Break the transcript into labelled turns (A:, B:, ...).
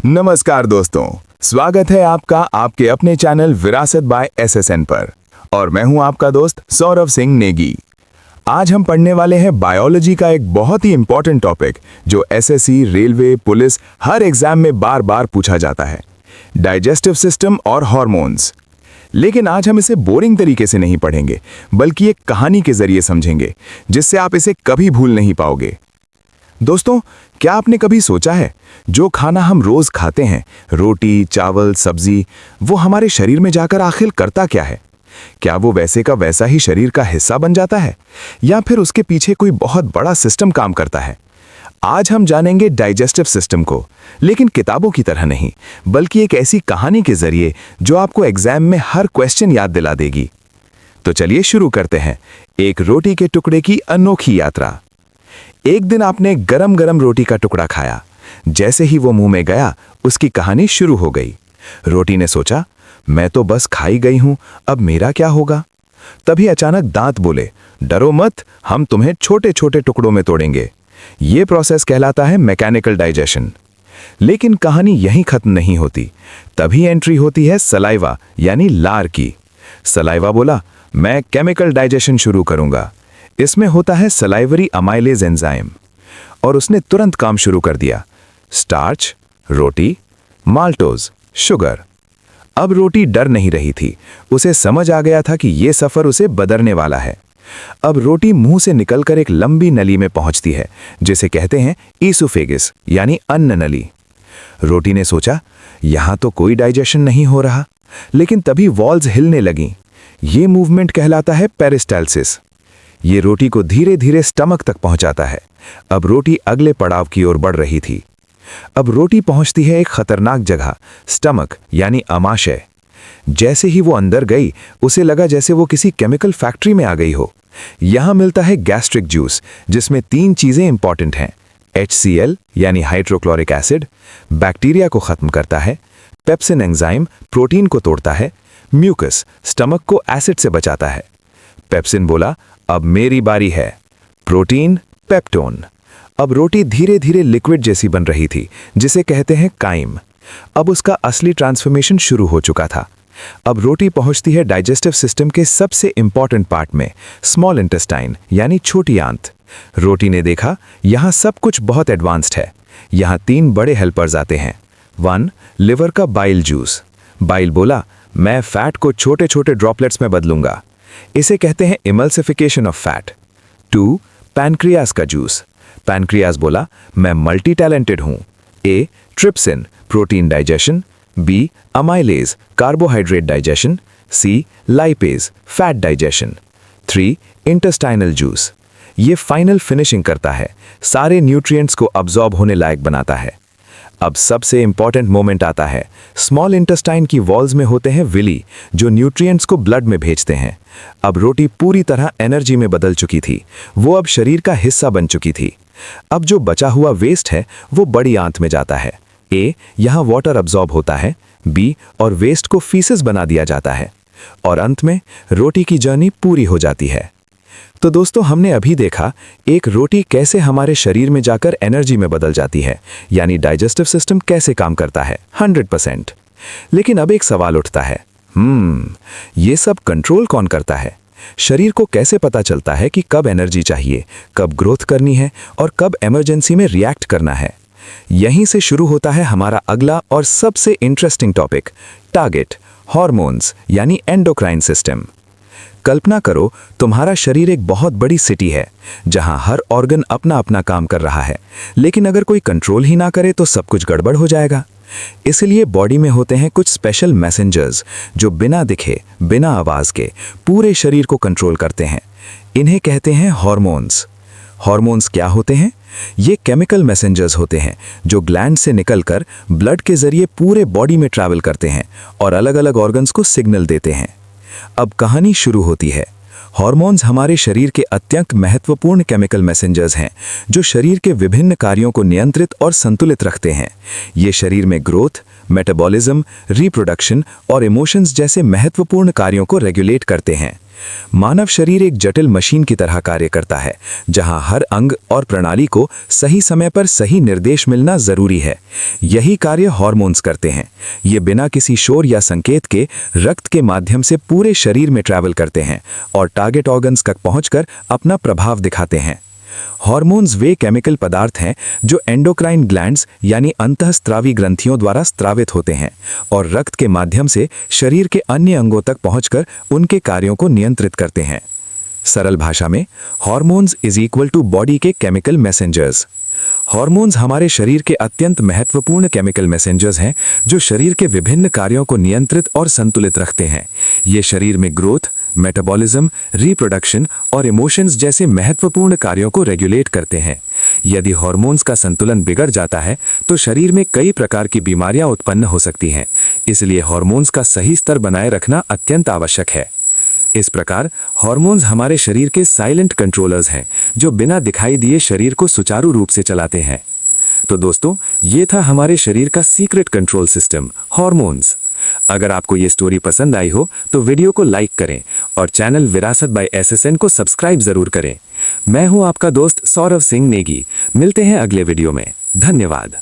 A: नमस्कार दोस्तों, स्वागत है आपका आपके अपने चैनल विरासत बाय एसएसएन पर। और मैं हूं आपका दोस्त सौरभ सिंह नेगी। आज हम पढ़ने वाले हैं बायोलॉजी का एक बहुत ही इंपॉर्टेंट टॉपिक जो एसएससी, रेलवे, पुलिस हर एग्जाम में बार बार पूछा जाता है, डाइजेस्टिव सिस्टम और हार्मोन्स। लेकिन आज हम इसे बोरिंग तरीके से नहीं पढ़ेंगे, बल्कि एक कहानी के जरिए समझेंगे, जिससे आप इसे कभी भूल नहीं पाओगे। दोस्तों, क्या आपने कभी सोचा है जो खाना हम रोज खाते हैं, रोटी, चावल, सब्जी, वो हमारे शरीर में जाकर आखिर करता क्या है? क्या वो वैसे का वैसा ही शरीर का हिस्सा बन जाता है, या फिर उसके पीछे कोई बहुत बड़ा सिस्टम काम करता है? आज हम जानेंगे डाइजेस्टिव सिस्टम को, लेकिन किताबों की तरह नहीं, बल्कि एक ऐसी कहानी के जरिए जो आपको एग्जाम में हर क्वेश्चन याद दिला देगी। तो चलिए शुरू करते हैं एक रोटी के टुकड़े की अनोखी यात्रा। एक दिन आपने गरम गरम रोटी का टुकड़ा खाया। जैसे ही वो मुंह में गया, उसकी कहानी शुरू हो गई। रोटी ने सोचा, मैं तो बस खाई गई हूं, अब मेरा क्या होगा? तभी अचानक दांत बोले, डरो मत, हम तुम्हें छोटे छोटे टुकड़ों में तोड़ेंगे। ये प्रोसेस कहलाता है मैकेनिकल डाइजेशन। लेकिन कहानी यहीं खत्म नहीं होती। तभी एंट्री होती है सलाइवा यानी लार की। सलाइवा बोला, मैं केमिकल डाइजेशन शुरू करूंगा। इसमें होता है सलाइवरी अमाइलेज एंजाइम। और उसने तुरंत काम शुरू कर दिया। स्टार्च, रोटी, माल्टोज, शुगर। अब रोटी डर नहीं रही थी। उसे समझ आ गया था कि यह सफर उसे बदरने वाला है। अब रोटी मुंह से निकलकर एक लंबी नली में पहुंचती है, जिसे कहते हैं ईसोफेगस यानी अन्न नली। रोटी ने सोचा, यहां तो कोई डाइजेशन नहीं हो रहा। लेकिन तभी वॉल्स हिलने लगीं। यह मूवमेंट कहलाता है पेरिस्टाल्सिस। ये रोटी को धीरे धीरे स्टमक तक पहुंचाता है। अब रोटी अगले पड़ाव की ओर बढ़ रही थी। अब रोटी पहुंचती है एक खतरनाक जगह, स्टमक यानी अमाशय। जैसे ही वो अंदर गई, उसे लगा जैसे वो किसी केमिकल फैक्ट्री में आ गई हो। यहां मिलता है गैस्ट्रिक जूस, जिसमें 3 चीजें इंपॉर्टेंट हैं। HCl यानी हाइड्रोक्लोरिक एसिड, बैक्टीरिया को खत्म करता है। पेप्सिन एंजाइम प्रोटीन को तोड़ता है। म्यूकस स्टमक को एसिड से बचाता है। पेप्सिन बोला, अब मेरी बारी है। Protein, peptone. अब रोटी धीरे धीरे लिक्विड जैसी बन रही थी, जिसे कहते हैं काइम। अब उसका असली ट्रांसफॉर्मेशन शुरू हो चुका था। अब रोटी पहुंचती है डाइजेस्टिव सिस्टम के सबसे इंपॉर्टेंट पार्ट में, स्मॉल इंटेस्टाइन यानी छोटी आंत। रोटी ने देखा, यहां सब कुछ बहुत एडवांस्ड है। यहां 3 बड़े हेल्पर्स आते हैं। 1, लिवर का बाइल जूस। बाइल बोला, मैं फैट को छोटे छोटे ड्रॉपलेट्स में बदलूंगा। इसे कहते हैं इमल्सिफिकेशन ऑफ फैट। 2, पैनक्रियास का जूस। पैनक्रियास बोला, मैं मल्टी टैलेंटेड हूं। A, trypsin protein digestion. B, amylase carbohydrate digestion. C, lipase fat digestion. 3, intestinal juice. ये फाइनल फिनिशिंग करता है, सारे न्यूट्रिएंट्स को अब्सॉर्ब होने लायक बनाता है। अब सबसे इंपॉर्टेंट मोमेंट आता है। स्मॉल इंटेस्टाइन की वॉल्स में होते हैं विली, जो न्यूट्रिएंट्स को ब्लड में भेजते हैं। अब रोटी पूरी तरह एनर्जी में बदल चुकी थी। वो अब शरीर का हिस्सा बन चुकी थी। अब जो बचा हुआ वेस्ट है, वो बड़ी आंत में जाता है। A, यहाँ वाटर अब्सॉर्ब होता है। B, और वेस्ट को फीसेस बना दिया जाता है। और अंत में रोटी की जर्नी पूरी हो जाती है। तो दोस्तों, हमने अभी देखा एक रोटी कैसे हमारे शरीर में जाकर एनर्जी में बदल जाती है, यानी डाइजेस्टिव सिस्टम कैसे काम करता है 100%। लेकिन अब एक सवाल उठता है, ये सब कंट्रोल कौन करता है? शरीर को कैसे पता चलता है कि कब एनर्जी चाहिए, कब ग्रोथ करनी है और कब इमरजेंसी में रिएक्ट करना है? यहीं से शुरू होता है हमारा अगला और सबसे इंटरेस्टिंग टॉपिक, टारगेट हार्मोन्स यानी एंडोक्राइन सिस्टम। कल्पना करो, तुम्हारा शरीर एक बहुत बड़ी सिटी है, जहां हर ऑर्गन अपना अपना काम कर रहा है। लेकिन अगर कोई कंट्रोल ही ना करे तो सब कुछ गड़बड़ हो जाएगा। इसलिए बॉडी में होते हैं कुछ स्पेशल मैसेंजर्स, जो बिना दिखे, बिना आवाज के पूरे शरीर को कंट्रोल करते हैं। इन्हें कहते हैं हार्मोन्स। हार्मोन्स क्या होते हैं? ये केमिकल मैसेंजर्स होते हैं जो ग्लैंड से निकलकर ब्लड के जरिए पूरे बॉडी में ट्रैवल करते हैं और अलग अलग ऑर्गन्स को सिग्नल देते हैं। अब कहानी शुरू होती है। हार्मोन्स हमारे शरीर के अत्यंत महत्वपूर्ण केमिकल मैसेंजर्स हैं, जो शरीर के विभिन्न कार्यों को नियंत्रित और संतुलित रखते हैं। ये शरीर में ग्रोथ,
B: मेटाबॉलिज्म, रिप्रोडक्शन और इमोशंस जैसे महत्वपूर्ण कार्यों को रेगुलेट करते हैं। मानव शरीर एक जटिल मशीन की तरह कार्य करता है, जहां हर अंग और प्रणाली को सही समय पर सही निर्देश मिलना जरूरी है। यही कार्य हार्मोन्स करते हैं। ये बिना किसी शोर या संकेत के रक्त के माध्यम से पूरे शरीर में ट्रैवल करते हैं और टारगेट ऑर्गन्स तक पहुंचकर अपना प्रभाव दिखाते हैं। हार्मोन्स वे केमिकल पदार्थ हैं जो एंडोक्राइन ग्लैंड्स यानी अंतःस्त्रावी ग्रंथियों द्वारा स्त्रावित होते हैं और रक्त के माध्यम से शरीर के अन्य अंगों तक पहुंचकर उनके कार्यों को नियंत्रित करते हैं। सरल भाषा में, hormones is equal to body के केमिकल मैसेंजर्स। हार्मोन्स हमारे शरीर के अत्यंत महत्वपूर्ण केमिकल मैसेंजर्स हैं जो शरीर के विभिन्न कार्यों को नियंत्रित और संतुलित रखते हैं। ये शरीर में ग्रोथ, मेटाबॉलिज्म, रिप्रोडक्शन और इमोशंस जैसे महत्वपूर्ण कार्यों को रेगुलेट करते हैं। यदि हार्मोन्स का संतुलन बिगड़ जाता है तो शरीर में कई प्रकार की बीमारियां उत्पन्न हो सकती हैं। इसलिए हार्मोन्स का सही स्तर बनाए रखना अत्यंत आवश्यक है। इस प्रकार हार्मोन्स हमारे शरीर के साइलेंट कंट्रोलर्स हैं जो बिना दिखाई दिए शरीर को सुचारू रूप से चलाते हैं। तो दोस्तों, ये था हमारे शरीर का सीक्रेट कंट्रोल सिस्टम, हार्मोन्स। अगर आपको ये स्टोरी पसंद आई हो तो वीडियो को लाइक करें और चैनल विरासत बाय एसएसएन को सब्सक्राइब जरूर करें। मैं हूं आपका दोस्त सौरभ सिंह नेगी। मिलते हैं अगले वीडियो में। धन्यवाद।